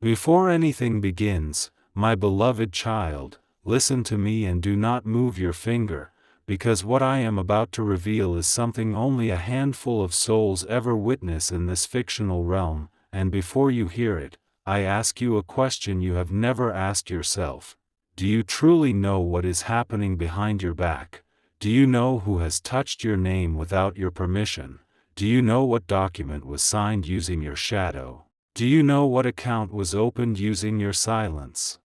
Before anything begins, my beloved child, listen to me and do not move your finger, because what I am about to reveal is something only a handful of souls ever witness in this fictional realm, and before you hear it, I ask you a question you have never asked yourself. Do you truly know what is happening behind your back? Do you know who has touched your name without your permission? Do you know what document was signed using your shadow? Do you know what account was opened using your silence?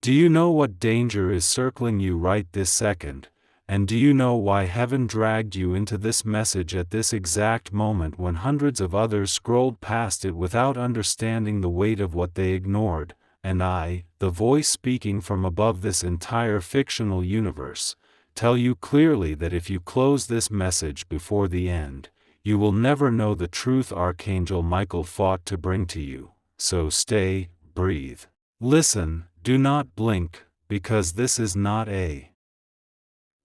Do you know what danger is circling you right this second? And do you know why heaven dragged you into this message at this exact moment when hundreds of others scrolled past it without understanding the weight of what they ignored? And I, the voice speaking from above this entire fictional universe, tell you clearly that if you close this message before the end, you will never know the truth Archangel Michael fought to bring to you. So stay, breathe. Listen, do not blink, because this is not a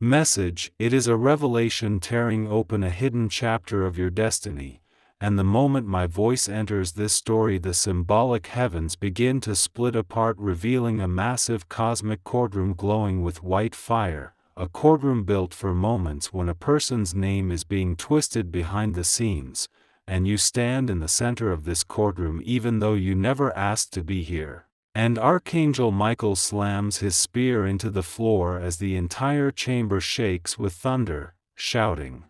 message, it is a revelation tearing open a hidden chapter of your destiny, and the moment my voice enters this story, the symbolic heavens begin to split apart, revealing a massive cosmic courtroom glowing with white fire, a courtroom built for moments when a person's name is being twisted behind the scenes, and you stand in the center of this courtroom even though you never asked to be here. And Archangel Michael slams his spear into the floor as the entire chamber shakes with thunder, shouting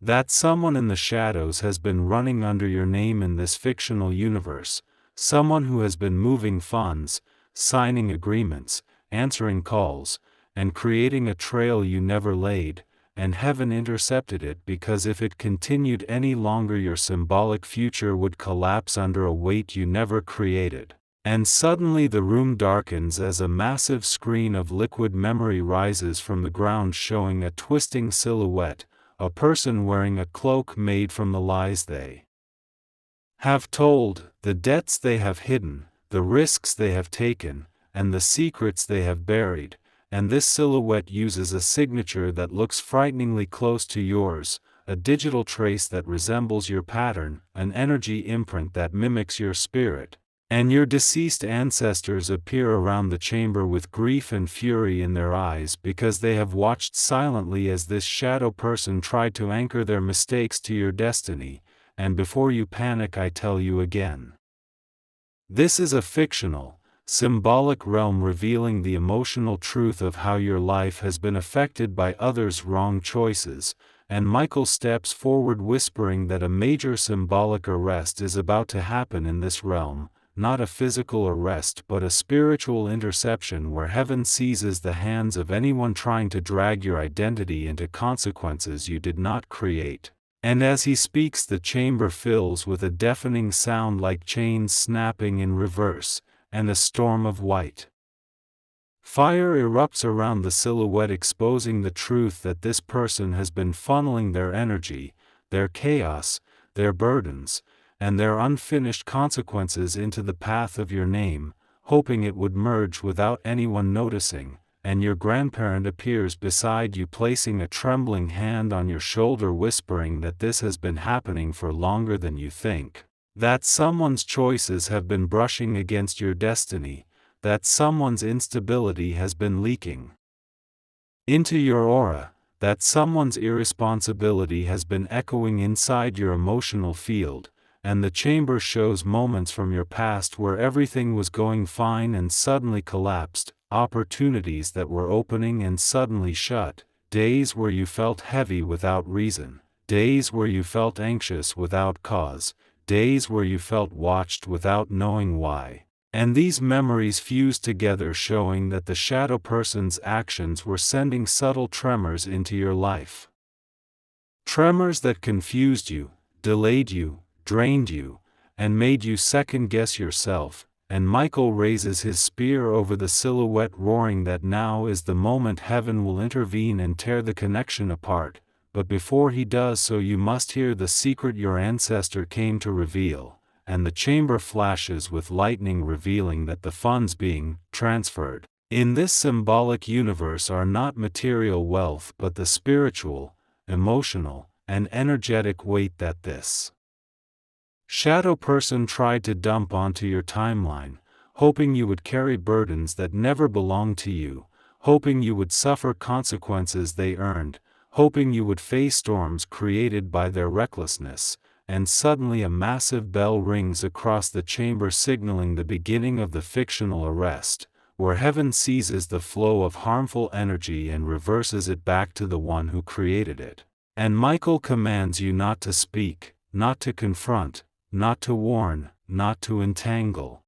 that someone in the shadows has been running under your name in this fictional universe, someone who has been moving funds, signing agreements, answering calls, and creating a trail you never laid, and heaven intercepted it because if it continued any longer your symbolic future would collapse under a weight you never created. And suddenly the room darkens as a massive screen of liquid memory rises from the ground, showing a twisting silhouette, a person wearing a cloak made from the lies they have told, the debts they have hidden, the risks they have taken, and the secrets they have buried, and this silhouette uses a signature that looks frighteningly close to yours, a digital trace that resembles your pattern, an energy imprint that mimics your spirit. And your deceased ancestors appear around the chamber with grief and fury in their eyes because they have watched silently as this shadow person tried to anchor their mistakes to your destiny, and before you panic I tell you again. This is a fictional, symbolic realm revealing the emotional truth of how your life has been affected by others' wrong choices, and Michael steps forward whispering that a major symbolic arrest is about to happen in this realm. Not a physical arrest but a spiritual interception where heaven seizes the hands of anyone trying to drag your identity into consequences you did not create. And as he speaks, the chamber fills with a deafening sound like chains snapping in reverse, and a storm of white fire erupts around the silhouette, exposing the truth that this person has been funneling their energy, their chaos, their burdens, and their unfinished consequences into the path of your name, hoping it would merge without anyone noticing, and your grandparent appears beside you, placing a trembling hand on your shoulder, whispering that this has been happening for longer than you think, that someone's choices have been brushing against your destiny, that someone's instability has been leaking into your aura, that someone's irresponsibility has been echoing inside your emotional field. And the chamber shows moments from your past where everything was going fine and suddenly collapsed, opportunities that were opening and suddenly shut, days where you felt heavy without reason, days where you felt anxious without cause, days where you felt watched without knowing why. And these memories fuse together, showing that the shadow person's actions were sending subtle tremors into your life. Tremors that confused you, delayed you, drained you, and made you second-guess yourself, and Michael raises his spear over the silhouette, roaring that now is the moment heaven will intervene and tear the connection apart, but before he does so you must hear the secret your ancestor came to reveal, and the chamber flashes with lightning, revealing that the funds being transferred in this symbolic universe are not material wealth but the spiritual, emotional, and energetic weight that this Shadow person tried to dump onto your timeline, hoping you would carry burdens that never belonged to you, hoping you would suffer consequences they earned, hoping you would face storms created by their recklessness, and suddenly a massive bell rings across the chamber signaling the beginning of the fictional arrest, where heaven seizes the flow of harmful energy and reverses it back to the one who created it. And Michael commands you not to speak, not to confront, not to warn, not to entangle,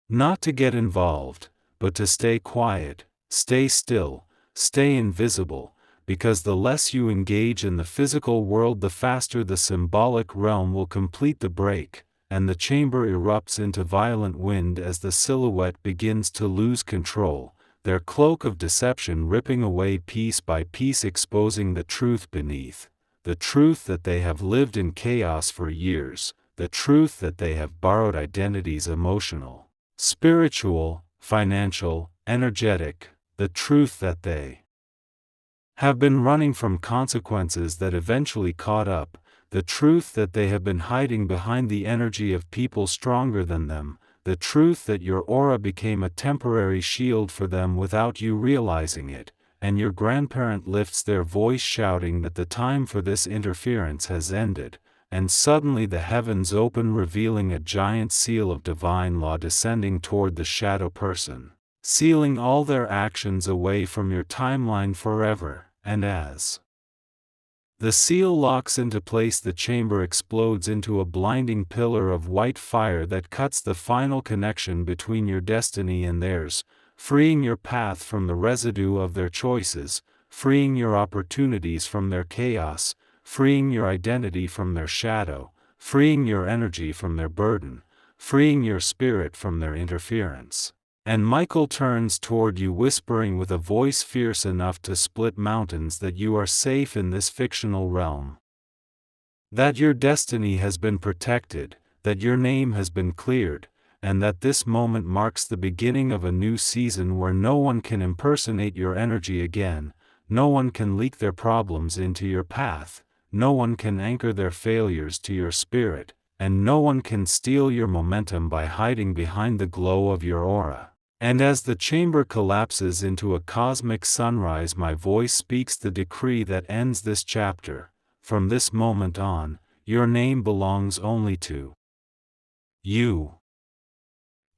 not to get involved, but to stay quiet, stay still, stay invisible, because the less you engage in the physical world, the faster the symbolic realm will complete the break, and the chamber erupts into violent wind as the silhouette begins to lose control, their cloak of deception ripping away piece by piece, exposing the truth beneath, the truth that they have lived in chaos for years, the truth that they have borrowed identities, emotional, spiritual, financial, energetic, the truth that they have been running from consequences that eventually caught up, the truth that they have been hiding behind the energy of people stronger than them, the truth that your aura became a temporary shield for them without you realizing it, and your grandparent lifts their voice shouting that the time for this interference has ended, and suddenly the heavens open, revealing a giant seal of divine law descending toward the shadow person, sealing all their actions away from your timeline forever, and as the seal locks into place, the chamber explodes into a blinding pillar of white fire that cuts the final connection between your destiny and theirs, freeing your path from the residue of their choices, freeing your opportunities from their chaos, freeing your identity from their shadow, freeing your energy from their burden, freeing your spirit from their interference. And Michael turns toward you, whispering with a voice fierce enough to split mountains that you are safe in this fictional realm, that your destiny has been protected, that your name has been cleared, and that this moment marks the beginning of a new season where no one can impersonate your energy again, no one can leak their problems into your path, no one can anchor their failures to your spirit, and no one can steal your momentum by hiding behind the glow of your aura. And as the chamber collapses into a cosmic sunrise, my voice speaks the decree that ends this chapter. From this moment on, your name belongs only to you.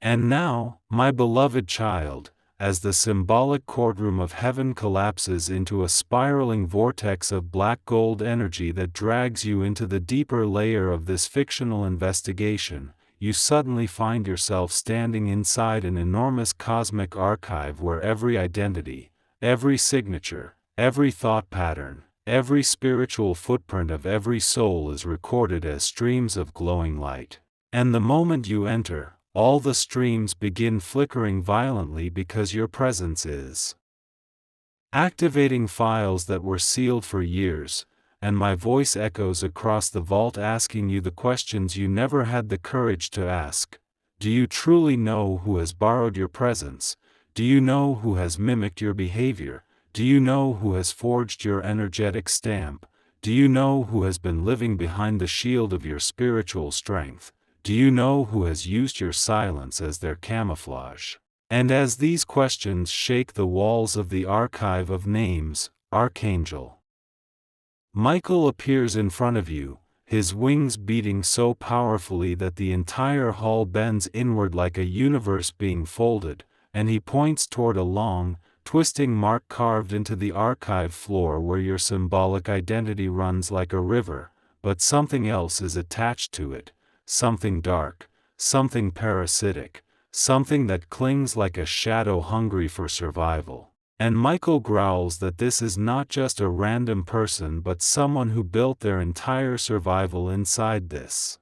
And now, my beloved child, as the symbolic courtroom of heaven collapses into a spiraling vortex of black gold energy that drags you into the deeper layer of this fictional investigation, you suddenly find yourself standing inside an enormous cosmic archive where every identity, every signature, every thought pattern, every spiritual footprint of every soul is recorded as streams of glowing light. And the moment you enter, all the streams begin flickering violently because your presence is activating files that were sealed for years, and my voice echoes across the vault asking you the questions you never had the courage to ask. Do you truly know who has borrowed your presence? Do you know who has mimicked your behavior? Do you know who has forged your energetic stamp? Do you know who has been living behind the shield of your spiritual strength? Do you know who has used your silence as their camouflage? And as these questions shake the walls of the archive of names, Archangel Michael appears in front of you, his wings beating so powerfully that the entire hall bends inward like a universe being folded, and he points toward a long, twisting mark carved into the archive floor where your symbolic identity runs like a river, but something else is attached to it, something dark, something parasitic, something that clings like a shadow hungry for survival. And Michael growls that this is not just a random person but someone who built their entire survival inside this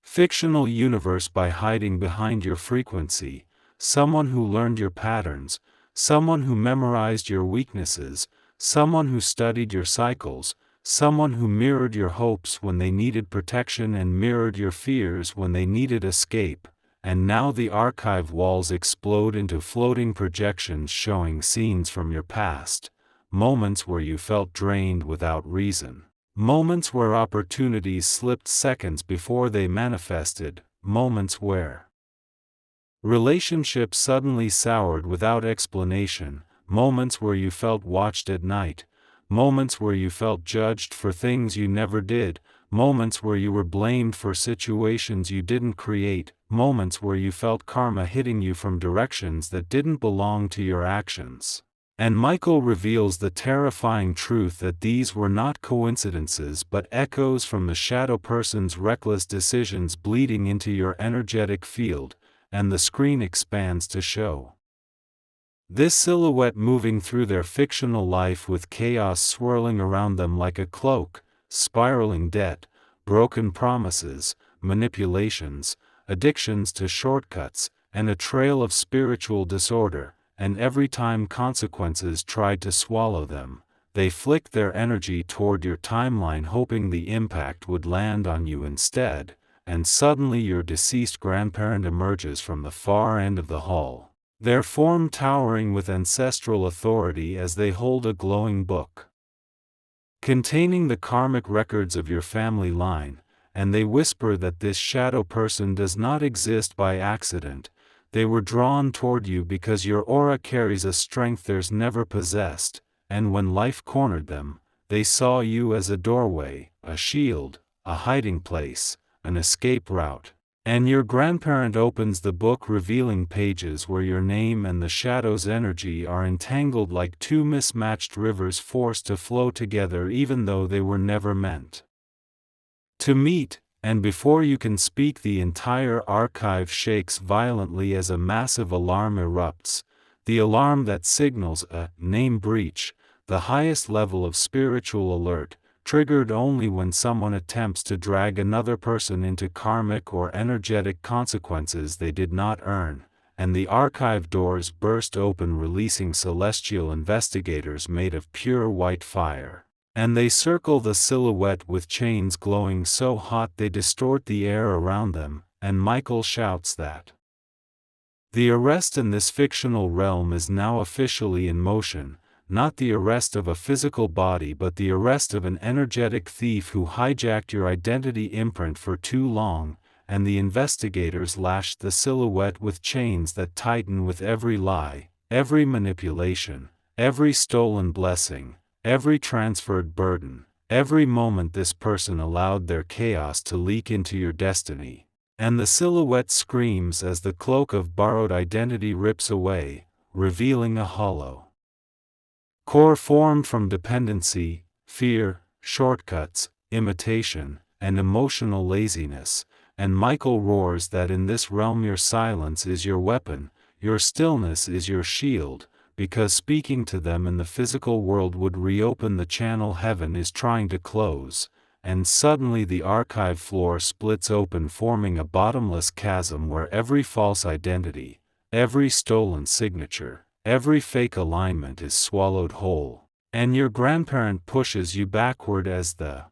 fictional universe by hiding behind your frequency, someone who learned your patterns, someone who memorized your weaknesses, someone who studied your cycles, someone who mirrored your hopes when they needed protection and mirrored your fears when they needed escape. And now the archive walls explode into floating projections showing scenes from your past, moments where you felt drained without reason, Moments where opportunities slipped seconds before they manifested, moments where relationships suddenly soured without explanation, moments where you felt watched at night, moments where you felt judged for things you never did, moments where you were blamed for situations you didn't create, moments where you felt karma hitting you from directions that didn't belong to your actions. And Michael reveals the terrifying truth that these were not coincidences but echoes from the shadow person's reckless decisions bleeding into your energetic field, and the screen expands to show this silhouette moving through their fictional life with chaos swirling around them like a cloak, spiraling debt, broken promises, manipulations, addictions to shortcuts, and a trail of spiritual disorder, and every time consequences tried to swallow them, they flicked their energy toward your timeline hoping the impact would land on you instead, and suddenly your deceased grandparent emerges from the far end of the hall, their form towering with ancestral authority as they hold a glowing book containing the karmic records of your family line, and they whisper that this shadow person does not exist by accident. They were drawn toward you because your aura carries a strength theirs never possessed, and when life cornered them, they saw you as a doorway, a shield, a hiding place, an escape route. And your grandparent opens the book revealing pages where your name and the shadow's energy are entangled like two mismatched rivers forced to flow together even though they were never meant to meet, and before you can speak the entire archive shakes violently as a massive alarm erupts, the alarm that signals a name breach, the highest level of spiritual alert, triggered only when someone attempts to drag another person into karmic or energetic consequences they did not earn, and the archive doors burst open releasing celestial investigators made of pure white fire. And they circle the silhouette with chains glowing so hot they distort the air around them, and Michael shouts that the arrest in this fictional realm is now officially in motion, not the arrest of a physical body but the arrest of an energetic thief who hijacked your identity imprint for too long, and the investigators lashed the silhouette with chains that tighten with every lie, every manipulation, every stolen blessing, every transferred burden, every moment this person allowed their chaos to leak into your destiny. And the silhouette screams as the cloak of borrowed identity rips away, revealing a hollow core formed from dependency, fear, shortcuts, imitation, and emotional laziness, and Michael roars that in this realm your silence is your weapon, your stillness is your shield, because speaking to them in the physical world would reopen the channel heaven is trying to close, and suddenly the archive floor splits open forming a bottomless chasm where every false identity, every stolen signature, every fake alignment is swallowed whole, and your grandparent pushes you backward as the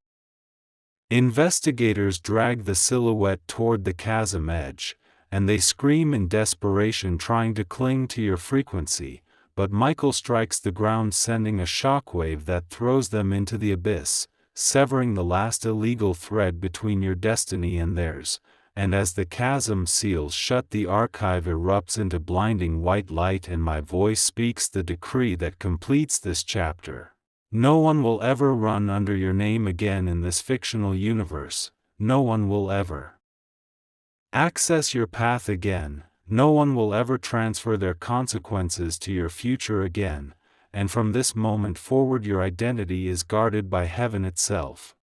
investigators drag the silhouette toward the chasm edge, and they scream in desperation trying to cling to your frequency, but Michael strikes the ground sending a shockwave that throws them into the abyss, severing the last illegal thread between your destiny and theirs. And as the chasm seals shut the archive erupts into blinding white light and my voice speaks the decree that completes this chapter. No one will ever run under your name again in this fictional universe, no one will ever access your path again, no one will ever transfer their consequences to your future again, and from this moment forward your identity is guarded by heaven itself.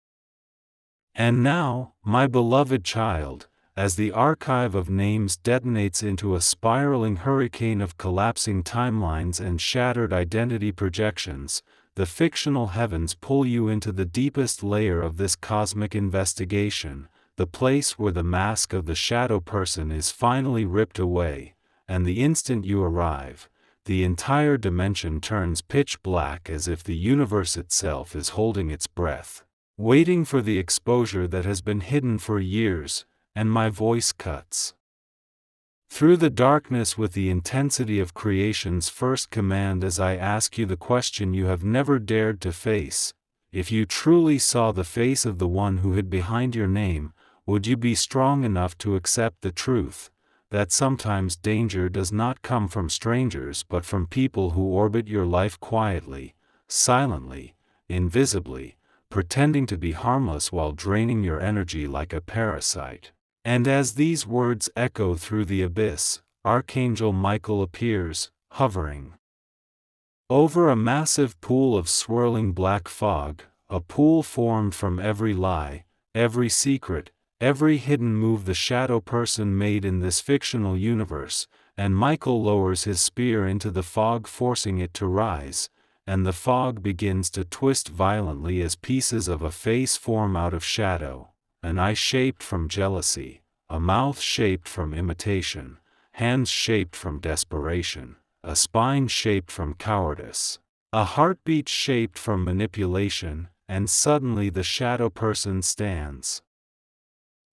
And now, my beloved child, as the archive of names detonates into a spiraling hurricane of collapsing timelines and shattered identity projections, the fictional heavens pull you into the deepest layer of this cosmic investigation, the place where the mask of the shadow person is finally ripped away, and the instant you arrive, the entire dimension turns pitch black as if the universe itself is holding its breath, waiting for the exposure that has been hidden for years. And my voice cuts through the darkness with the intensity of creation's first command as I ask you the question you have never dared to face. If you truly saw the face of the one who hid behind your name, would you be strong enough to accept the truth, that sometimes danger does not come from strangers but from people who orbit your life quietly, silently, invisibly, pretending to be harmless while draining your energy like a parasite? And as these words echo through the abyss, Archangel Michael appears, hovering over a massive pool of swirling black fog, a pool formed from every lie, every secret, every hidden move the shadow person made in this fictional universe, and Michael lowers his spear into the fog, forcing it to rise, and the fog begins to twist violently as pieces of a face form out of shadow, an eye shaped from jealousy, a mouth shaped from imitation, hands shaped from desperation, a spine shaped from cowardice, a heartbeat shaped from manipulation, and suddenly the shadow person stands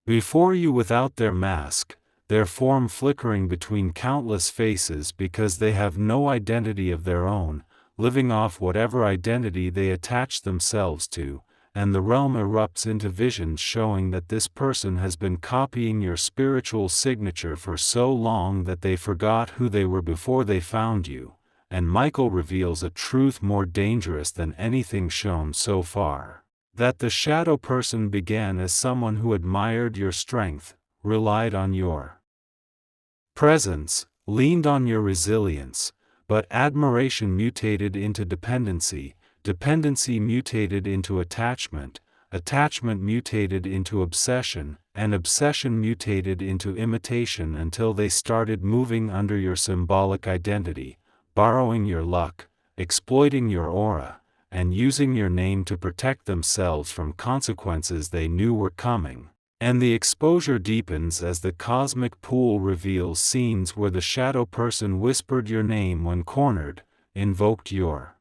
before you without their mask, their form flickering between countless faces because they have no identity of their own, living off whatever identity they attach themselves to, and the realm erupts into visions showing that this person has been copying your spiritual signature for so long that they forgot who they were before they found you, and Michael reveals a truth more dangerous than anything shown so far, that the shadow person began as someone who admired your strength, relied on your presence, leaned on your resilience, but admiration mutated into dependency, dependency mutated into attachment, attachment mutated into obsession, and obsession mutated into imitation until they started moving under your symbolic identity, borrowing your luck, exploiting your aura, and using your name to protect themselves from consequences they knew were coming. And the exposure deepens as the cosmic pool reveals scenes where the shadow person whispered your name when cornered, invoked your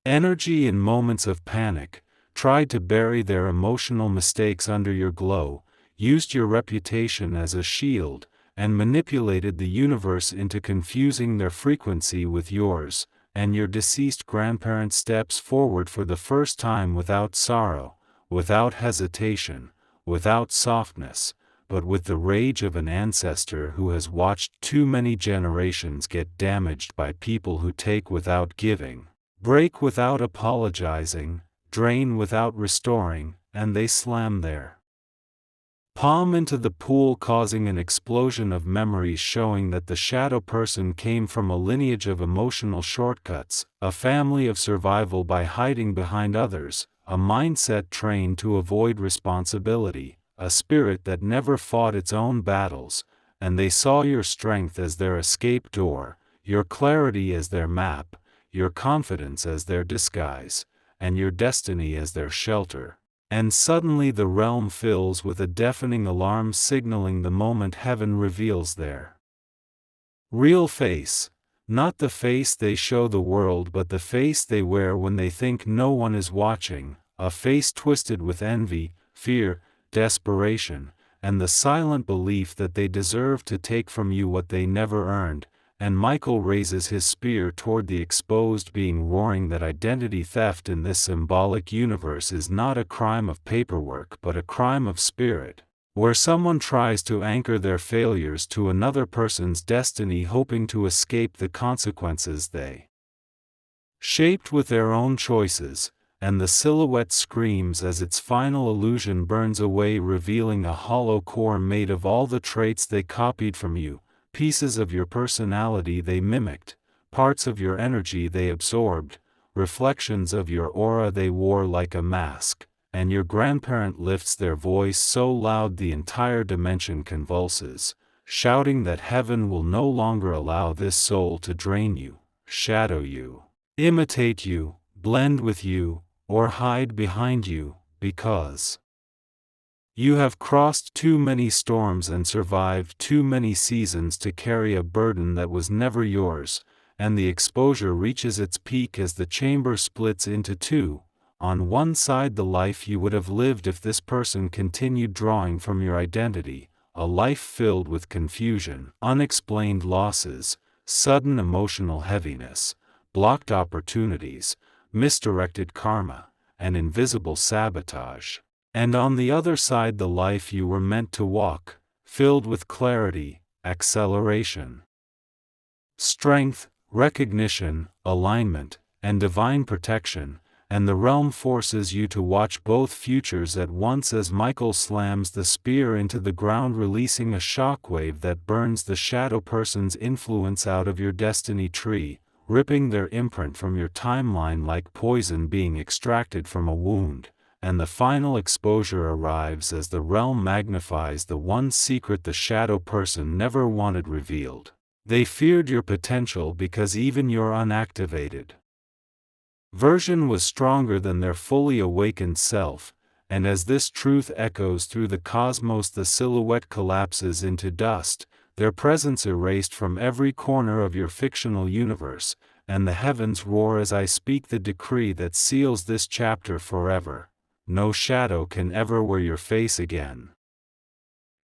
energy in moments of panic, tried to bury their emotional mistakes under your glow, used your reputation as a shield, and manipulated the universe into confusing their frequency with yours, and your deceased grandparent steps forward for the first time without sorrow, without hesitation, without softness, but with the rage of an ancestor who has watched too many generations get damaged by people who take without giving, break without apologizing, drain without restoring, and they slam their palm into the pool, causing an explosion of memories showing that the shadow person came from a lineage of emotional shortcuts, a family of survival by hiding behind others, a mindset trained to avoid responsibility, a spirit that never fought its own battles, and they saw your strength as their escape door, your clarity as their map, your confidence as their disguise, and your destiny as their shelter. And suddenly the realm fills with a deafening alarm signaling the moment heaven reveals their real face, not the face they show the world but the face they wear when they think no one is watching, a face twisted with envy, fear, desperation, and the silent belief that they deserve to take from you what they never earned. And Michael raises his spear toward the exposed being, roaring that identity theft in this symbolic universe is not a crime of paperwork but a crime of spirit, where someone tries to anchor their failures to another person's destiny hoping to escape the consequences they shaped with their own choices, and the silhouette screams as its final illusion burns away, revealing a hollow core made of all the traits they copied from you, pieces of your personality they mimicked, parts of your energy they absorbed, reflections of your aura they wore like a mask, and your grandparent lifts their voice so loud the entire dimension convulses, shouting that heaven will no longer allow this soul to drain you, shadow you, imitate you, blend with you, or hide behind you, because you have crossed too many storms and survived too many seasons to carry a burden that was never yours. And the exposure reaches its peak as the chamber splits into two. On one side, the life you would have lived if this person continued drawing from your identity, a life filled with confusion, unexplained losses, sudden emotional heaviness, blocked opportunities, misdirected karma, and invisible sabotage. And on the other side, the life you were meant to walk, filled with clarity, acceleration, strength, recognition, alignment, and divine protection, and the realm forces you to watch both futures at once as Michael slams the spear into the ground, releasing a shockwave that burns the shadow person's influence out of your destiny tree, ripping their imprint from your timeline like poison being extracted from a wound. And the final exposure arrives as the realm magnifies the one secret the shadow person never wanted revealed. They feared your potential because even your unactivated version was stronger than their fully awakened self, and as this truth echoes through the cosmos, the silhouette collapses into dust, their presence erased from every corner of your fictional universe, and the heavens roar as I speak the decree that seals this chapter forever. No shadow can ever wear your face again.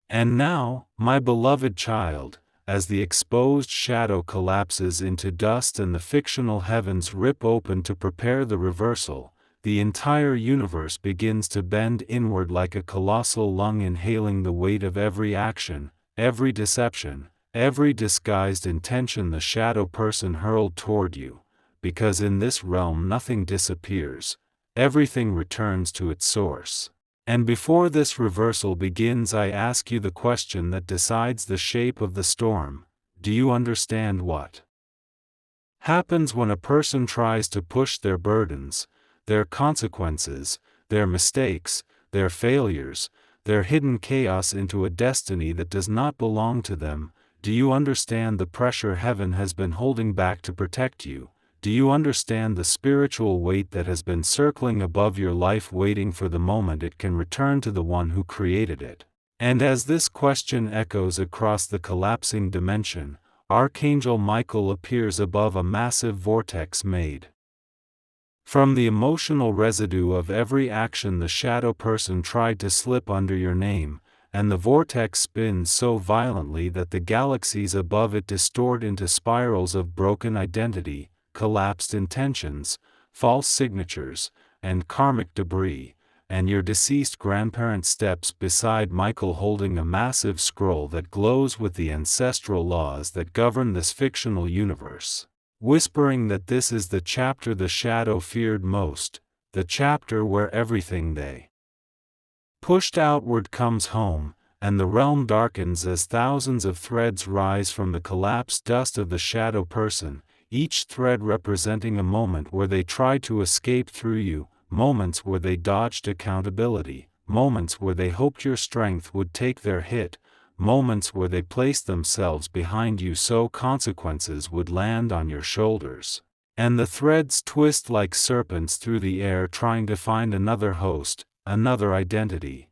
And now, my beloved child, as the exposed shadow collapses into dust and the fictional heavens rip open to prepare the reversal, the entire universe begins to bend inward like a colossal lung, inhaling the weight of every action, every deception, every disguised intention the shadow person hurled toward you, because in this realm nothing disappears, everything returns to its source. And before this reversal begins, I ask you the question that decides the shape of the storm: do you understand what happens when a person tries to push their burdens, their consequences, their mistakes, their failures, their hidden chaos into a destiny that does not belong to them? Do you understand the pressure heaven has been holding back to protect you? Do you understand the spiritual weight that has been circling above your life, waiting for the moment it can return to the one who created it? And as this question echoes across the collapsing dimension, Archangel Michael appears above a massive vortex made from the emotional residue of every action the shadow person tried to slip under your name, and the vortex spins so violently that the galaxies above it distort into spirals of broken identity, collapsed intentions, false signatures, and karmic debris, and your deceased grandparent steps beside Michael holding a massive scroll that glows with the ancestral laws that govern this fictional universe, whispering that this is the chapter the shadow feared most, the chapter where everything they pushed outward comes home, and the realm darkens as thousands of threads rise from the collapsed dust of the shadow person, each thread representing a moment where they tried to escape through you, moments where they dodged accountability, moments where they hoped your strength would take their hit, moments where they placed themselves behind you so consequences would land on your shoulders. And the threads twist like serpents through the air, trying to find another host, another identity,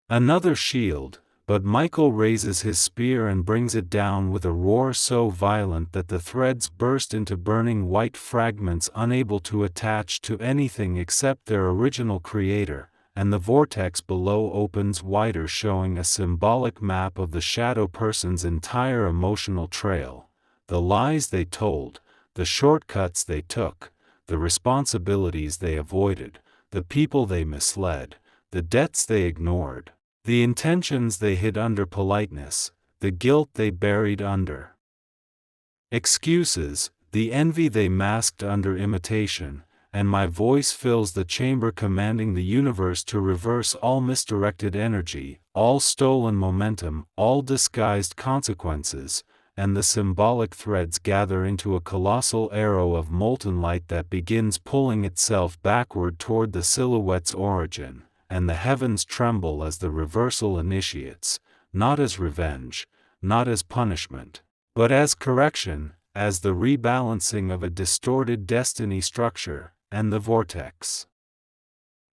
another shield. But Michael raises his spear and brings it down with a roar so violent that the threads burst into burning white fragments, unable to attach to anything except their original creator, and the vortex below opens wider, showing a symbolic map of the shadow person's entire emotional trail, the lies they told, the shortcuts they took, the responsibilities they avoided, the people they misled, the debts they ignored, the intentions they hid under politeness, the guilt they buried under excuses, the envy they masked under imitation, and my voice fills the chamber, commanding the universe to reverse all misdirected energy, all stolen momentum, all disguised consequences, and the symbolic threads gather into a colossal arrow of molten light that begins pulling itself backward toward the silhouette's origin. And the heavens tremble as the reversal initiates, not as revenge, not as punishment, but as correction, as the rebalancing of a distorted destiny structure, and the vortex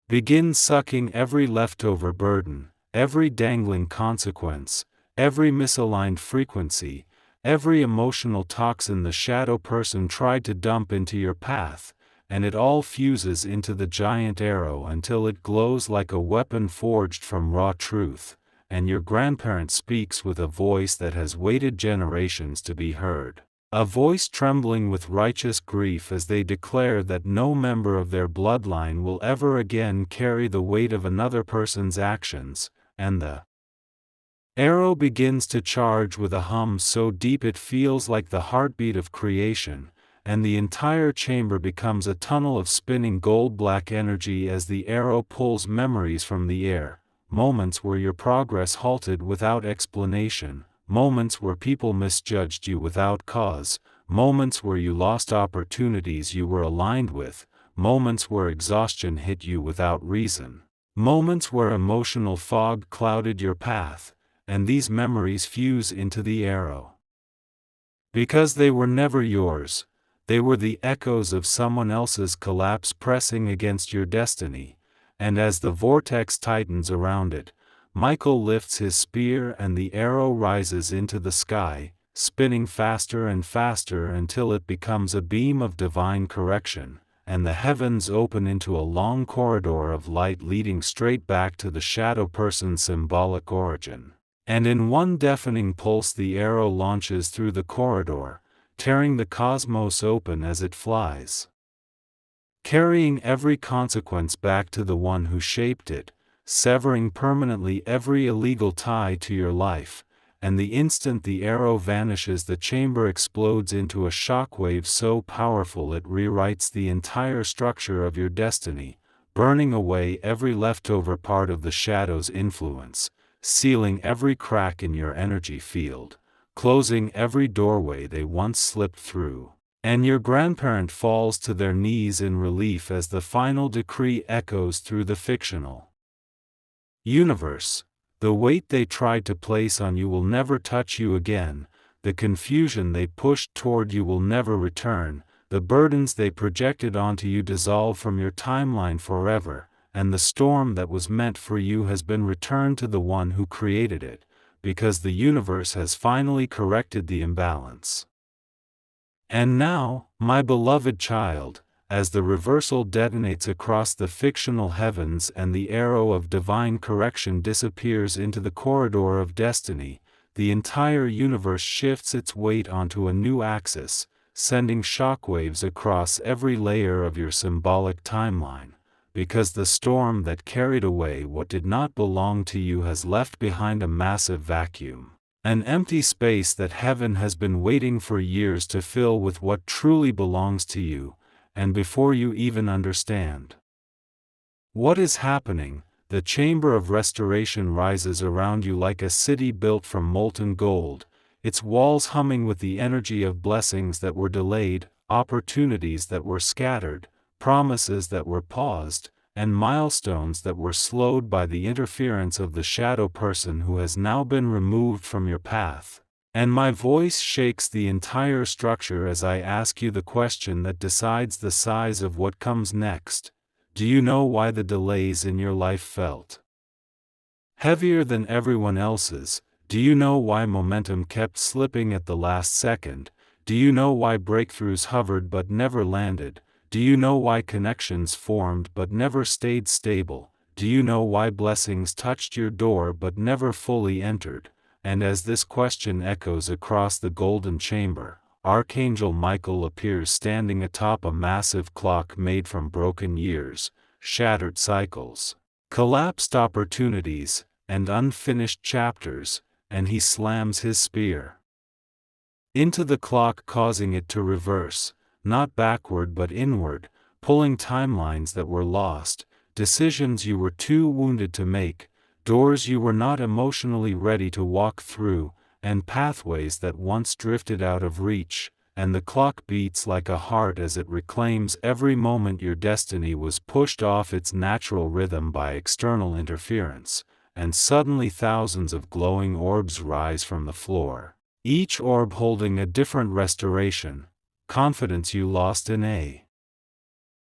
begins sucking every leftover burden, every dangling consequence, every misaligned frequency, every emotional toxin the shadow person tried to dump into your path, and it all fuses into the giant arrow until it glows like a weapon forged from raw truth, and your grandparent speaks with a voice that has waited generations to be heard. a voice trembling with righteous grief as they declare that no member of their bloodline will ever again carry the weight of another person's actions, and the arrow begins to charge with a hum so deep it feels like the heartbeat of creation, and the entire chamber becomes a tunnel of spinning gold-black energy as the arrow pulls memories from the air, moments where your progress halted without explanation, moments where people misjudged you without cause, moments where you lost opportunities you were aligned with, moments where exhaustion hit you without reason, moments where emotional fog clouded your path, and these memories fuse into the arrow. Because they were never yours, they were the echoes of someone else's collapse pressing against your destiny, and as the vortex tightens around it, Michael lifts his spear and the arrow rises into the sky, spinning faster and faster until it becomes a beam of divine correction, and the heavens open into a long corridor of light leading straight back to the shadow person's symbolic origin. And in one deafening pulse the arrow launches through the corridor, tearing the cosmos open as it flies, carrying every consequence back to the one who shaped it, severing permanently every illegal tie to your life, and the instant the arrow vanishes the chamber explodes into a shockwave so powerful it rewrites the entire structure of your destiny, burning away every leftover part of the shadow's influence, sealing every crack in your energy field, closing every doorway they once slipped through, and your grandparent falls to their knees in relief as the final decree echoes through the fictional universe. The weight they tried to place on you will never touch you again, the confusion they pushed toward you will never return, the burdens they projected onto you dissolve from your timeline forever, and the storm that was meant for you has been returned to the one who created it, because the universe has finally corrected the imbalance. And now, my beloved child, as the reversal detonates across the fictional heavens and the arrow of divine correction disappears into the corridor of destiny, the entire universe shifts its weight onto a new axis, sending shockwaves across every layer of your symbolic timeline, because the storm that carried away what did not belong to you has left behind a massive vacuum, an empty space that heaven has been waiting for years to fill with what truly belongs to you, and before you even understand what is happening, the chamber of restoration rises around you like a city built from molten gold, its walls humming with the energy of blessings that were delayed, opportunities that were scattered, promises that were paused, and milestones that were slowed by the interference of the shadow person who has now been removed from your path. And my voice shakes the entire structure as I ask you the question that decides the size of what comes next. Do you know why the delays in your life felt heavier than everyone else's? Do you know why momentum kept slipping at the last second? Do you know why breakthroughs hovered but never landed? Do you know why connections formed but never stayed stable? Do you know why blessings touched your door but never fully entered? And as this question echoes across the golden chamber, Archangel Michael appears standing atop a massive clock made from broken years, shattered cycles, collapsed opportunities, and unfinished chapters, and he slams his spear into the clock, causing it to reverse, not backward but inward, pulling timelines that were lost, decisions you were too wounded to make, doors you were not emotionally ready to walk through, and pathways that once drifted out of reach, and the clock beats like a heart as it reclaims every moment your destiny was pushed off its natural rhythm by external interference, and suddenly thousands of glowing orbs rise from the floor, each orb holding a different restoration, confidence you lost in a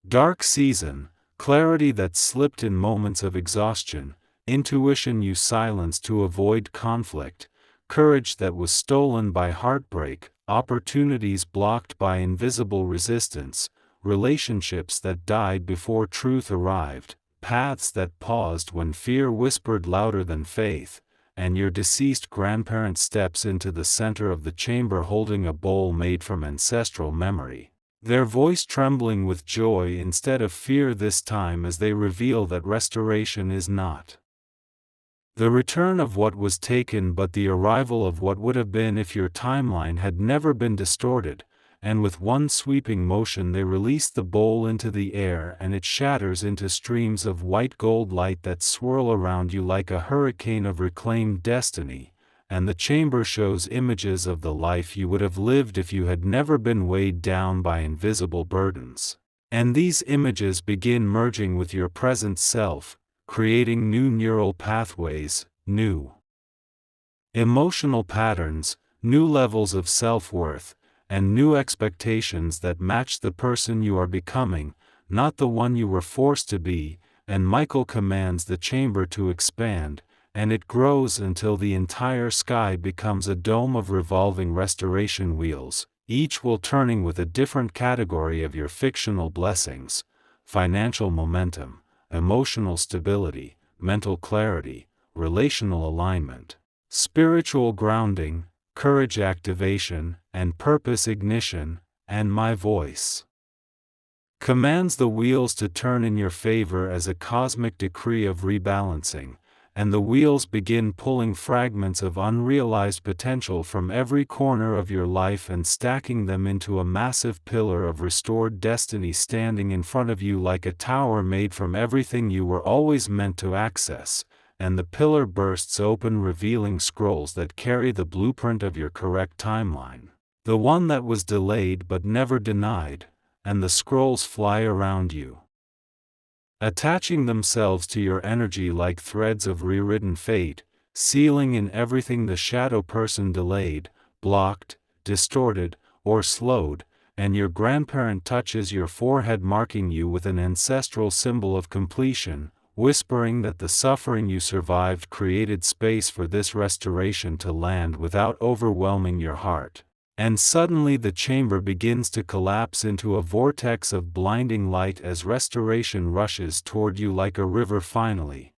dark season, clarity that slipped in moments of exhaustion, intuition you silenced to avoid conflict, courage that was stolen by heartbreak, opportunities blocked by invisible resistance, relationships that died before truth arrived, paths that paused when fear whispered louder than faith, and your deceased grandparent steps into the center of the chamber holding a bowl made from ancestral memory, their voice trembling with joy instead of fear this time as they reveal that restoration is not the return of what was taken but the arrival of what would have been if your timeline had never been distorted, and with one sweeping motion they release the bowl into the air and it shatters into streams of white gold light that swirl around you like a hurricane of reclaimed destiny, and the chamber shows images of the life you would have lived if you had never been weighed down by invisible burdens. And these images begin merging with your present self, creating new neural pathways, new emotional patterns, new levels of self-worth, and new expectations that match the person you are becoming, not the one you were forced to be. And Michael commands the chamber to expand, and it grows until the entire sky becomes a dome of revolving restoration wheels, each wheel turning with a different category of your fictional blessings: financial momentum, emotional stability, mental clarity, relational alignment, spiritual grounding, courage activation, and purpose ignition. And my voice commands the wheels to turn in your favor as a cosmic decree of rebalancing, and the wheels begin pulling fragments of unrealized potential from every corner of your life and stacking them into a massive pillar of restored destiny standing in front of you like a tower made from everything you were always meant to access. And the pillar bursts open, revealing scrolls that carry the blueprint of your correct timeline, the one that was delayed but never denied, and the scrolls fly around you, attaching themselves to your energy like threads of rewritten fate, sealing in everything the shadow person delayed, blocked, distorted, or slowed. And your grandparent touches your forehead, marking you with an ancestral symbol of completion, whispering that the suffering you survived created space for this restoration to land without overwhelming your heart. And suddenly the chamber begins to collapse into a vortex of blinding light as restoration rushes toward you like a river finally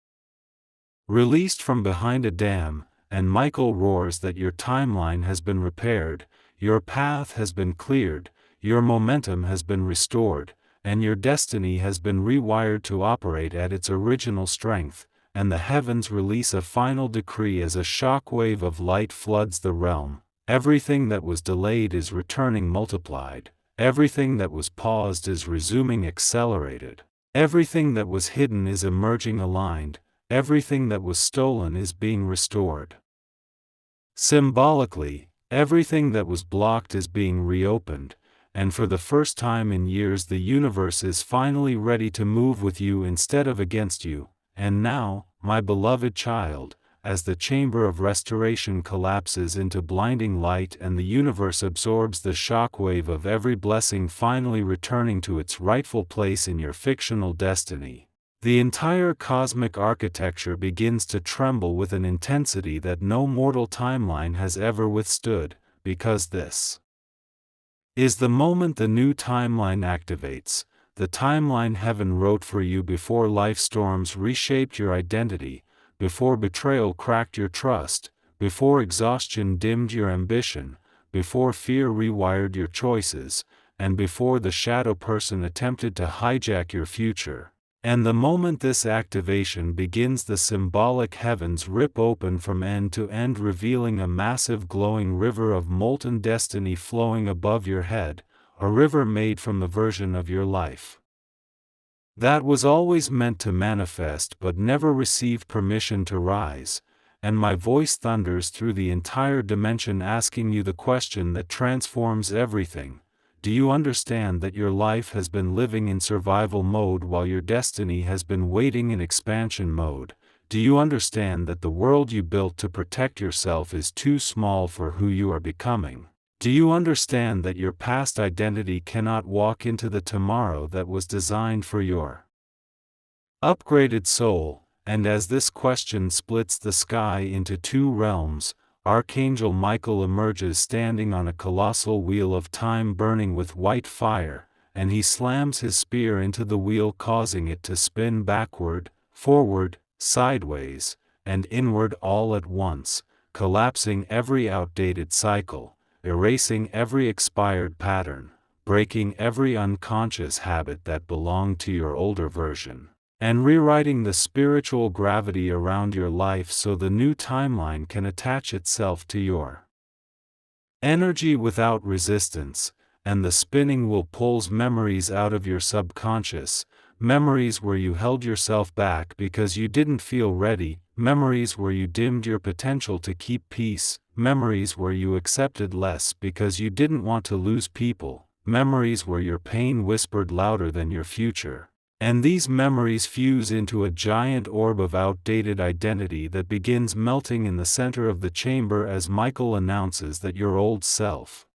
released from behind a dam. And Michael roars that your timeline has been repaired, your path has been cleared, your momentum has been restored, and your destiny has been rewired to operate at its original strength. And the heavens release a final decree as a shockwave of light floods the realm. Everything that was delayed is returning multiplied, everything that was paused is resuming accelerated, everything that was hidden is emerging aligned, everything that was stolen is being restored. Symbolically, everything that was blocked is being reopened, and for the first time in years the universe is finally ready to move with you instead of against you. And now, my beloved child, as the chamber of restoration collapses into blinding light and the universe absorbs the shockwave of every blessing finally returning to its rightful place in your fictional destiny, the entire cosmic architecture begins to tremble with an intensity that no mortal timeline has ever withstood, because this is the moment the new timeline activates, the timeline heaven wrote for you before life storms reshaped your identity, before betrayal cracked your trust, before exhaustion dimmed your ambition, before fear rewired your choices, and before the shadow person attempted to hijack your future. And the moment this activation begins, the symbolic heavens rip open from end to end, revealing a massive glowing river of molten destiny flowing above your head, a river made from the version of your life that was always meant to manifest but never received permission to rise. And my voice thunders through the entire dimension, asking you the question that transforms everything: do you understand that your life has been living in survival mode while your destiny has been waiting in expansion mode? Do you understand that the world you built to protect yourself is too small for who you are becoming? Do you understand that your past identity cannot walk into the tomorrow that was designed for your upgraded soul? And as this question splits the sky into two realms, Archangel Michael emerges standing on a colossal wheel of time burning with white fire, and he slams his spear into the wheel, causing it to spin backward, forward, sideways, and inward all at once, collapsing every outdated cycle, erasing every expired pattern, breaking every unconscious habit that belonged to your older version, and rewriting the spiritual gravity around your life so the new timeline can attach itself to your energy without resistance, and the spinning wheel pulls memories out of your subconscious, memories where you held yourself back because you didn't feel ready, memories where you dimmed your potential to keep peace, memories where you accepted less because you didn't want to lose people, memories where your pain whispered louder than your future. And these memories fuse into a giant orb of outdated identity that begins melting in the center of the chamber as Michael announces that your old self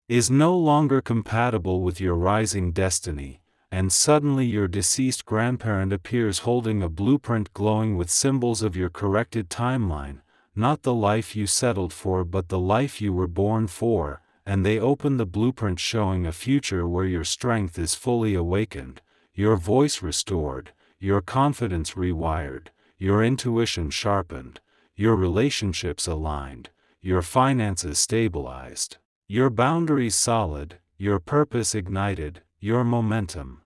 is no longer compatible with your rising destiny, and suddenly your deceased grandparent appears holding a blueprint glowing with symbols of your corrected timeline, not the life you settled for but the life you were born for, and they open the blueprint showing a future where your strength is fully awakened, your voice restored, your confidence rewired, your intuition sharpened, your relationships aligned, your finances stabilized, your boundaries solid, your purpose ignited, your momentum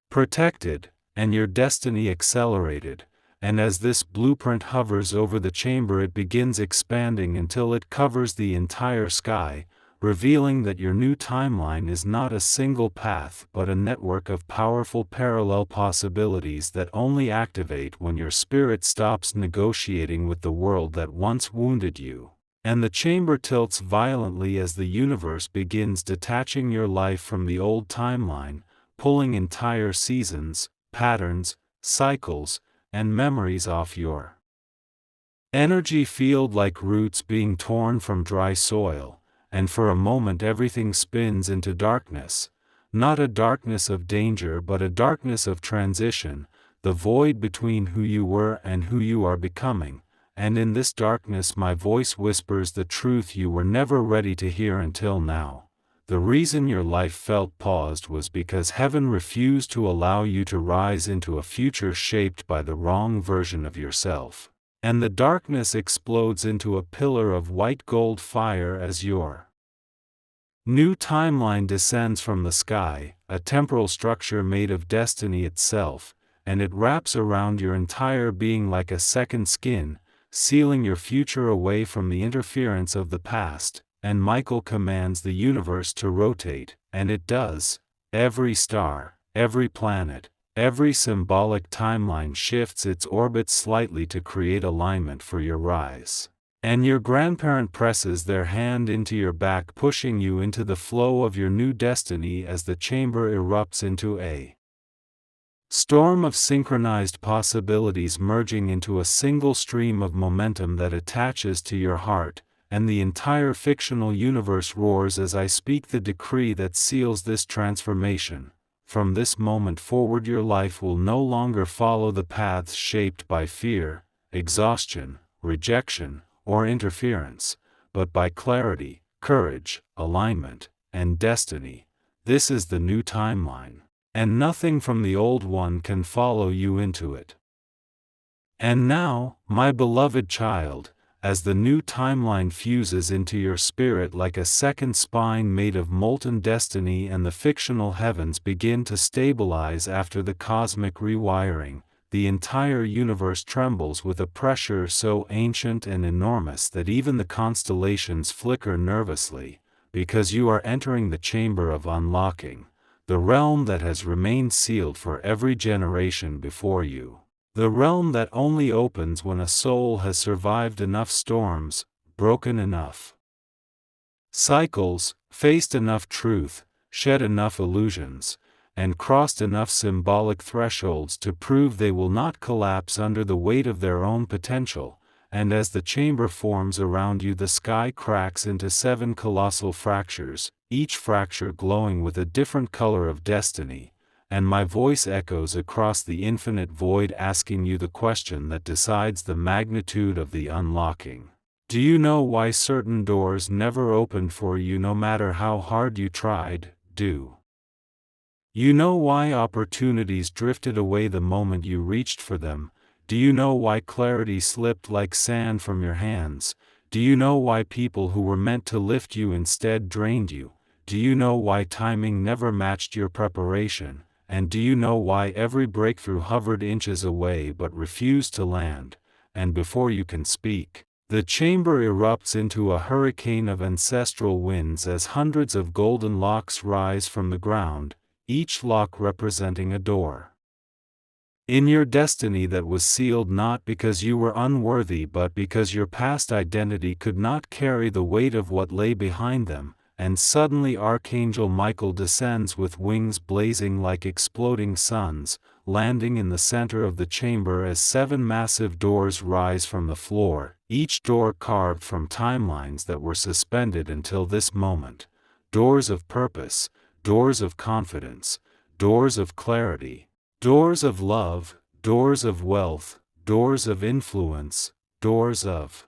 protected, and your destiny accelerated. And as this blueprint hovers over the chamber, it begins expanding until it covers the entire sky, revealing that your new timeline is not a single path but a network of powerful parallel possibilities that only activate when your spirit stops negotiating with the world that once wounded you. And the chamber tilts violently as the universe begins detaching your life from the old timeline, pulling entire seasons, patterns, cycles, and memories off your energy field like roots being torn from dry soil. And for a moment everything spins into darkness, not a darkness of danger but a darkness of transition, the void between who you were and who you are becoming, and in this darkness my voice whispers the truth you were never ready to hear until now. The reason your life felt paused was because heaven refused to allow you to rise into a future shaped by the wrong version of yourself. And the darkness explodes into a pillar of white gold fire as your new timeline descends from the sky, a temporal structure made of destiny itself, and it wraps around your entire being like a second skin, sealing your future away from the interference of the past. And Michael commands the universe to rotate, and it does. Every star, every planet, every symbolic timeline shifts its orbit slightly to create alignment for your rise. And your grandparent presses their hand into your back, pushing you into the flow of your new destiny as the chamber erupts into a storm of synchronized possibilities, merging into a single stream of momentum that attaches to your heart, and the entire fictional universe roars as I speak the decree that seals this transformation. From this moment forward your life will no longer follow the paths shaped by fear, exhaustion, rejection, or interference, but by clarity, courage, alignment, and destiny. This is the new timeline, and nothing from the old one can follow you into it. And now, my beloved child, as the new timeline fuses into your spirit like a second spine made of molten destiny and the fictional heavens begin to stabilize after the cosmic rewiring, the entire universe trembles with a pressure so ancient and enormous that even the constellations flicker nervously, because you are entering the chamber of unlocking, the realm that has remained sealed for every generation before you. The realm that only opens when a soul has survived enough storms, broken enough cycles, faced enough truth, shed enough illusions, and crossed enough symbolic thresholds to prove they will not collapse under the weight of their own potential. And as the chamber forms around you, the sky cracks into 7 colossal fractures, each fracture glowing with a different color of destiny. And my voice echoes across the infinite void, asking you the question that decides the magnitude of the unlocking. Do you know why certain doors never opened for you no matter how hard you tried? Do you know why opportunities drifted away the moment you reached for them? Do you know why clarity slipped like sand from your hands? Do you know why people who were meant to lift you instead drained you? Do you know why timing never matched your preparation? And do you know why every breakthrough hovered inches away but refused to land? And before you can speak, the chamber erupts into a hurricane of ancestral winds as hundreds of golden locks rise from the ground, each lock representing a door in your destiny that was sealed not because you were unworthy but because your past identity could not carry the weight of what lay behind them. And suddenly Archangel Michael descends with wings blazing like exploding suns, landing in the center of the chamber as 7 massive doors rise from the floor, each door carved from timelines that were suspended until this moment. Doors of purpose, doors of confidence, doors of clarity, doors of love, doors of wealth, doors of influence, doors of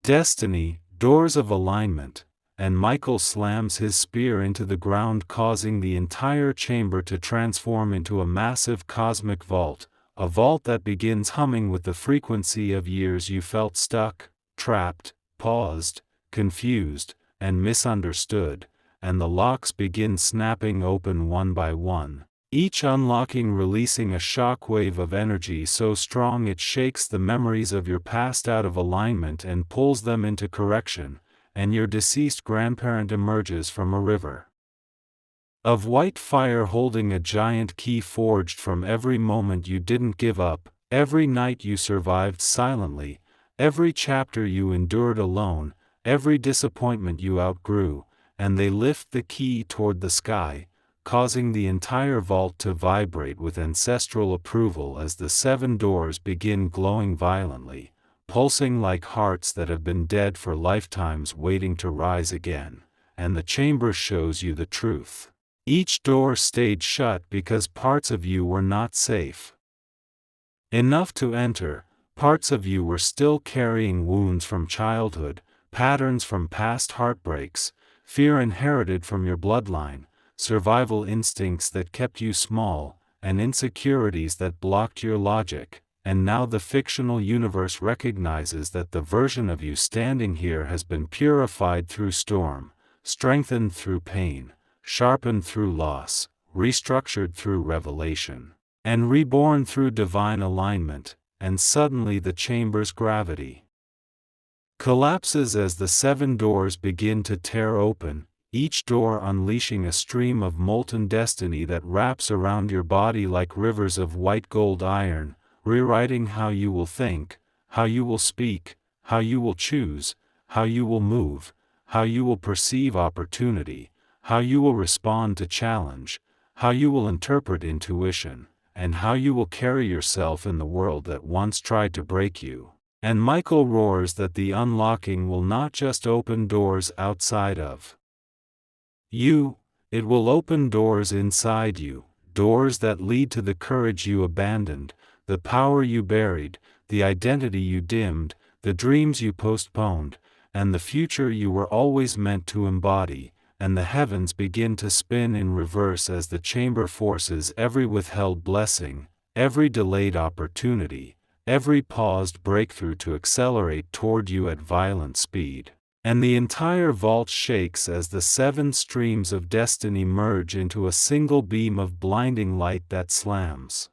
destiny, doors of alignment. And Michael slams his spear into the ground, causing the entire chamber to transform into a massive cosmic vault, a vault that begins humming with the frequency of years you felt stuck, trapped, paused, confused, and misunderstood, and the locks begin snapping open one by one, each unlocking releasing a shockwave of energy so strong it shakes the memories of your past out of alignment and pulls them into correction. And your deceased grandparent emerges from a river of white fire holding a giant key forged from every moment you didn't give up, every night you survived silently, every chapter you endured alone, every disappointment you outgrew, and they lift the key toward the sky, causing the entire vault to vibrate with ancestral approval as the 7 doors begin glowing violently, pulsing like hearts that have been dead for lifetimes waiting to rise again, and the chamber shows you the truth. Each door stayed shut because parts of you were not safe enough to enter, parts of you were still carrying wounds from childhood, patterns from past heartbreaks, fear inherited from your bloodline, survival instincts that kept you small, and insecurities that blocked your logic. And now the fictional universe recognizes that the version of you standing here has been purified through storm, strengthened through pain, sharpened through loss, restructured through revelation, and reborn through divine alignment. And suddenly the chamber's gravity collapses as the 7 doors begin to tear open, each door unleashing a stream of molten destiny that wraps around your body like rivers of white gold iron, rewriting how you will think, how you will speak, how you will choose, how you will move, how you will perceive opportunity, how you will respond to challenge, how you will interpret intuition, and how you will carry yourself in the world that once tried to break you. And Michael roars that the unlocking will not just open doors outside of you, it will open doors inside you, doors that lead to the courage you abandoned, the power you buried, the identity you dimmed, the dreams you postponed, and the future you were always meant to embody. And the heavens begin to spin in reverse as the chamber forces every withheld blessing, every delayed opportunity, every paused breakthrough to accelerate toward you at violent speed. And the entire vault shakes as the 7 streams of destiny merge into a single beam of blinding light that slams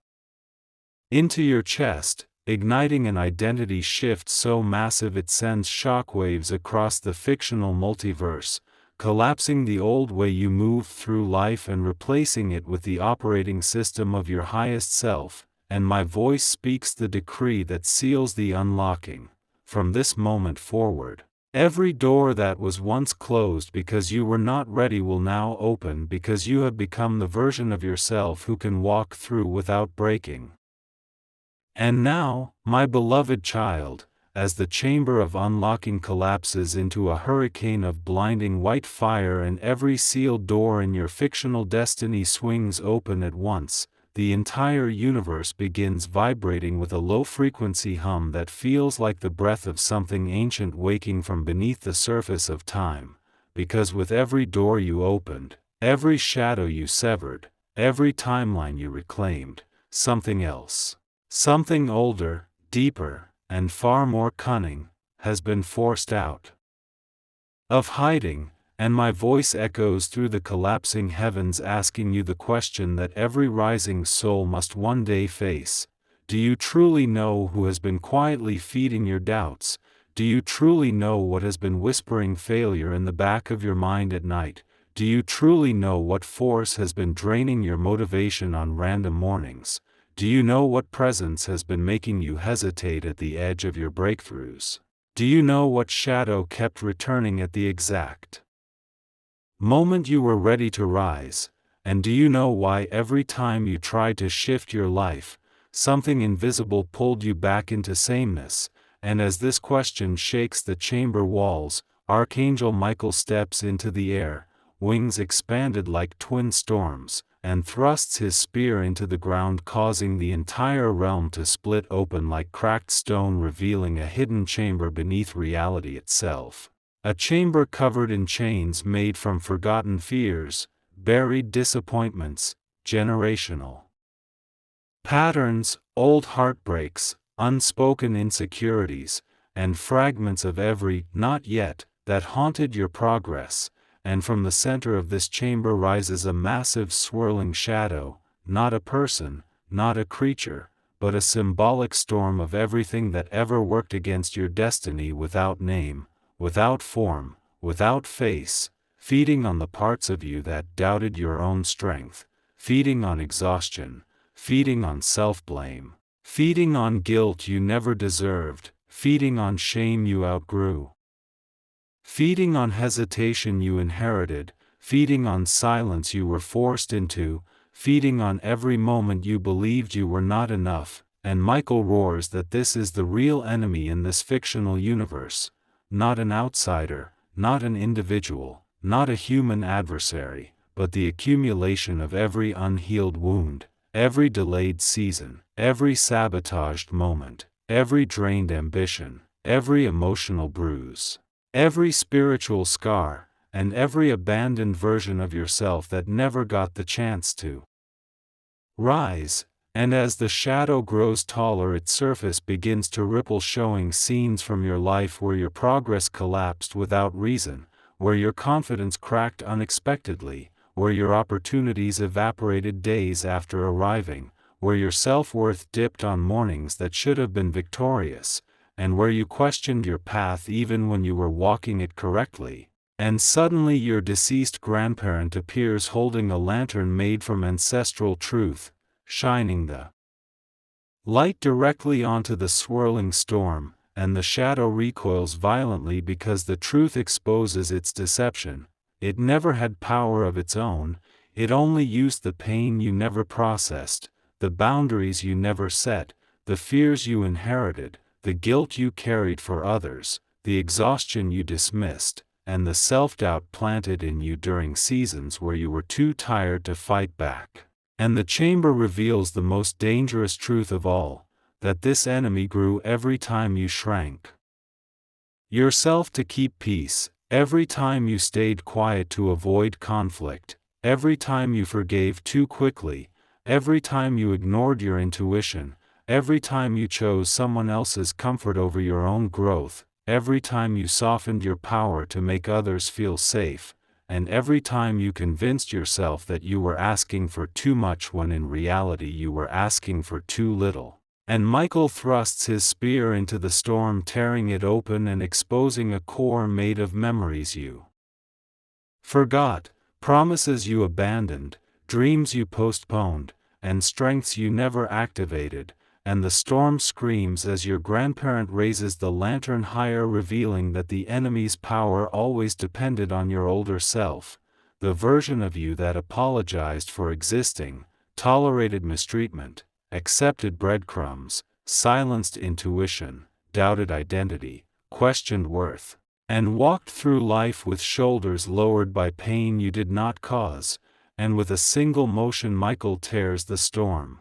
into your chest, igniting an identity shift so massive it sends shockwaves across the fictional multiverse, collapsing the old way you move through life and replacing it with the operating system of your highest self. And my voice speaks the decree that seals the unlocking. From this moment forward, every door that was once closed because you were not ready will now open because you have become the version of yourself who can walk through without breaking. And now, my beloved child, as the chamber of unlocking collapses into a hurricane of blinding white fire and every sealed door in your fictional destiny swings open at once, the entire universe begins vibrating with a low-frequency hum that feels like the breath of something ancient waking from beneath the surface of time, because with every door you opened, every shadow you severed, every timeline you reclaimed, something else, Something older, deeper, and far more cunning has been forced out of hiding, and my voice echoes through the collapsing heavens asking you the question that every rising soul must one day face. Do you truly know who has been quietly feeding your doubts? Do you truly know what has been whispering failure in the back of your mind at night? Do you truly know what force has been draining your motivation on random mornings? Do you know what presence has been making you hesitate at the edge of your breakthroughs? Do you know what shadow kept returning at the exact moment you were ready to rise? And do you know why every time you tried to shift your life, something invisible pulled you back into sameness? And as this question shakes the chamber walls, Archangel Michael steps into the air, wings expanded like twin storms, and thrusts his spear into the ground, causing the entire realm to split open like cracked stone, revealing a hidden chamber beneath reality itself. A chamber covered in chains made from forgotten fears, buried disappointments, generational patterns, old heartbreaks, unspoken insecurities, and fragments of every not yet that haunted your progress. And from the center of this chamber rises a massive swirling shadow, not a person, not a creature, but a symbolic storm of everything that ever worked against your destiny, without name, without form, without face, feeding on the parts of you that doubted your own strength, feeding on exhaustion, feeding on self-blame, feeding on guilt you never deserved, feeding on shame you outgrew, feeding on hesitation you inherited, feeding on silence you were forced into, feeding on every moment you believed you were not enough. And Michael roars that this is the real enemy in this fictional universe, not an outsider, not an individual, not a human adversary, but the accumulation of every unhealed wound, every delayed season, every sabotaged moment, every drained ambition, every emotional bruise, every spiritual scar, and every abandoned version of yourself that never got the chance to rise. And as the shadow grows taller, its surface begins to ripple, showing scenes from your life where your progress collapsed without reason, where your confidence cracked unexpectedly, where your opportunities evaporated days after arriving, where your self-worth dipped on mornings that should have been victorious, and where you questioned your path even when you were walking it correctly. And suddenly your deceased grandparent appears holding a lantern made from ancestral truth, shining the light directly onto the swirling storm, and the shadow recoils violently because the truth exposes its deception. It never had power of its own, it only used the pain you never processed, the boundaries you never set, the fears you inherited, the guilt you carried for others, the exhaustion you dismissed, and the self-doubt planted in you during seasons where you were too tired to fight back. And the chamber reveals the most dangerous truth of all, that this enemy grew every time you shrank yourself to keep peace, every time you stayed quiet to avoid conflict, every time you forgave too quickly, every time you ignored your intuition, every time you chose someone else's comfort over your own growth, every time you softened your power to make others feel safe, and every time you convinced yourself that you were asking for too much when in reality you were asking for too little. And Michael thrusts his spear into the storm, tearing it open and exposing a core made of memories you forgot, promises you abandoned, dreams you postponed, and strengths you never activated. And the storm screams as your grandparent raises the lantern higher, revealing that the enemy's power always depended on your older self, the version of you that apologized for existing, tolerated mistreatment, accepted breadcrumbs, silenced intuition, doubted identity, questioned worth, and walked through life with shoulders lowered by pain you did not cause. And with a single motion Michael tears the storm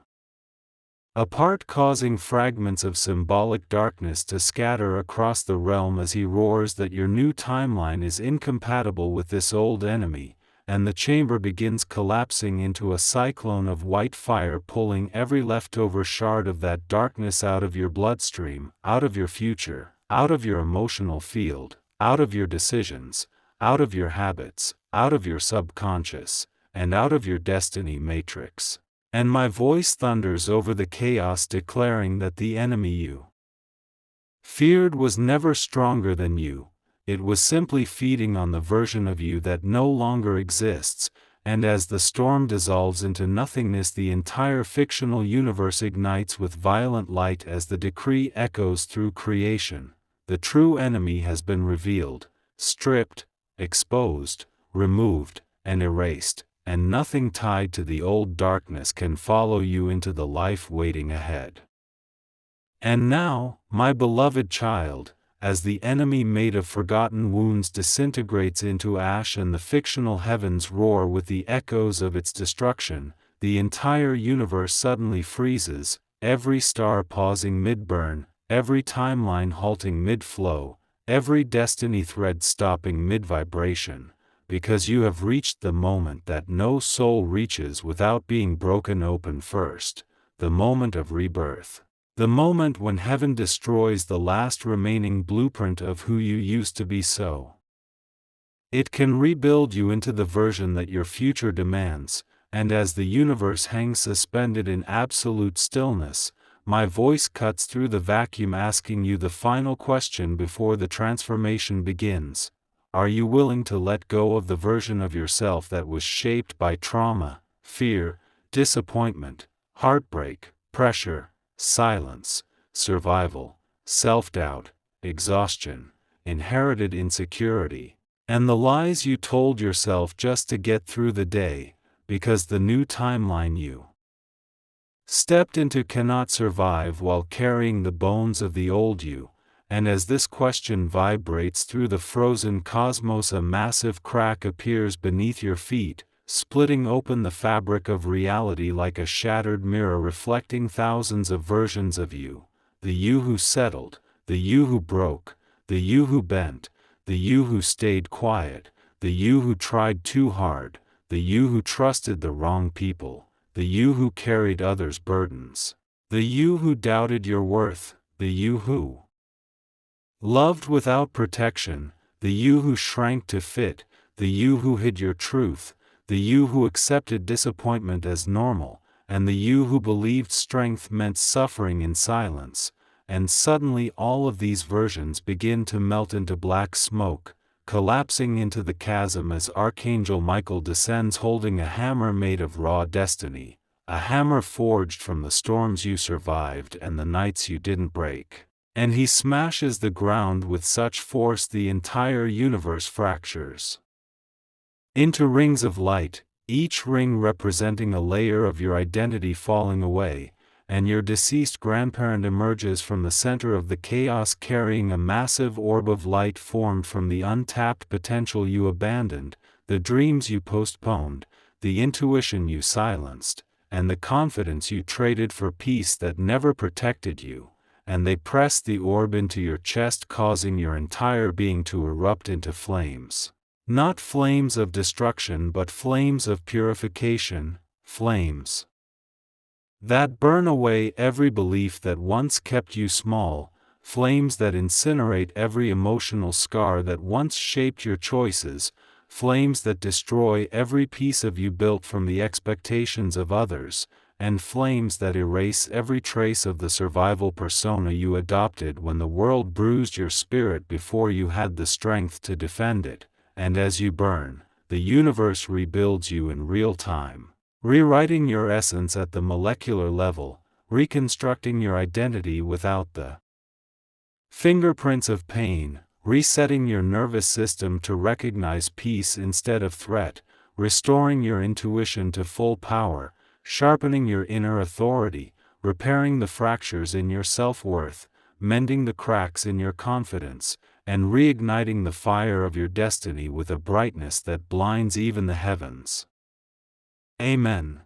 apart, causing fragments of symbolic darkness to scatter across the realm as he roars that your new timeline is incompatible with this old enemy, and the chamber begins collapsing into a cyclone of white fire, pulling every leftover shard of that darkness out of your bloodstream, out of your future, out of your emotional field, out of your decisions, out of your habits, out of your subconscious, and out of your destiny matrix. And my voice thunders over the chaos, declaring that the enemy you feared was never stronger than you. It was simply feeding on the version of you that no longer exists, and as the storm dissolves into nothingness, the entire fictional universe ignites with violent light as the decree echoes through creation. The true enemy has been revealed, stripped, exposed, removed, and erased, and nothing tied to the old darkness can follow you into the life waiting ahead. And now, my beloved child, as the enemy made of forgotten wounds disintegrates into ash and the fictional heavens roar with the echoes of its destruction, the entire universe suddenly freezes, every star pausing mid-burn, every timeline halting mid-flow, every destiny thread stopping mid-vibration, because you have reached the moment that no soul reaches without being broken open first, the moment of rebirth. The moment when heaven destroys the last remaining blueprint of who you used to be, so it can rebuild you into the version that your future demands. And as the universe hangs suspended in absolute stillness, my voice cuts through the vacuum, asking you the final question before the transformation begins. Are you willing to let go of the version of yourself that was shaped by trauma, fear, disappointment, heartbreak, pressure, silence, survival, self-doubt, exhaustion, inherited insecurity, and the lies you told yourself just to get through the day, because the new timeline you stepped into cannot survive while carrying the bones of the old you? And as this question vibrates through the frozen cosmos, a massive crack appears beneath your feet, splitting open the fabric of reality like a shattered mirror reflecting thousands of versions of you. The you who settled, the you who broke, the you who bent, the you who stayed quiet, the you who tried too hard, the you who trusted the wrong people, the you who carried others' burdens, the you who doubted your worth, the you who loved without protection, the you who shrank to fit, the you who hid your truth, the you who accepted disappointment as normal, and the you who believed strength meant suffering in silence. And suddenly all of these versions begin to melt into black smoke, collapsing into the chasm as Archangel Michael descends holding a hammer made of raw destiny, a hammer forged from the storms you survived and the nights you didn't break. And he smashes the ground with such force the entire universe fractures into rings of light, each ring representing a layer of your identity falling away, and your deceased grandparent emerges from the center of the chaos carrying a massive orb of light formed from the untapped potential you abandoned, the dreams you postponed, the intuition you silenced, and the confidence you traded for peace that never protected you. And they press the orb into your chest, causing your entire being to erupt into flames. Not flames of destruction, but flames of purification, flames that burn away every belief that once kept you small, flames that incinerate every emotional scar that once shaped your choices, flames that destroy every piece of you built from the expectations of others, and flames that erase every trace of the survival persona you adopted when the world bruised your spirit before you had the strength to defend it. And as you burn, the universe rebuilds you in real time, rewriting your essence at the molecular level, reconstructing your identity without the fingerprints of pain, resetting your nervous system to recognize peace instead of threat, restoring your intuition to full power, sharpening your inner authority, repairing the fractures in your self-worth, mending the cracks in your confidence, and reigniting the fire of your destiny with a brightness that blinds even the heavens. Amen.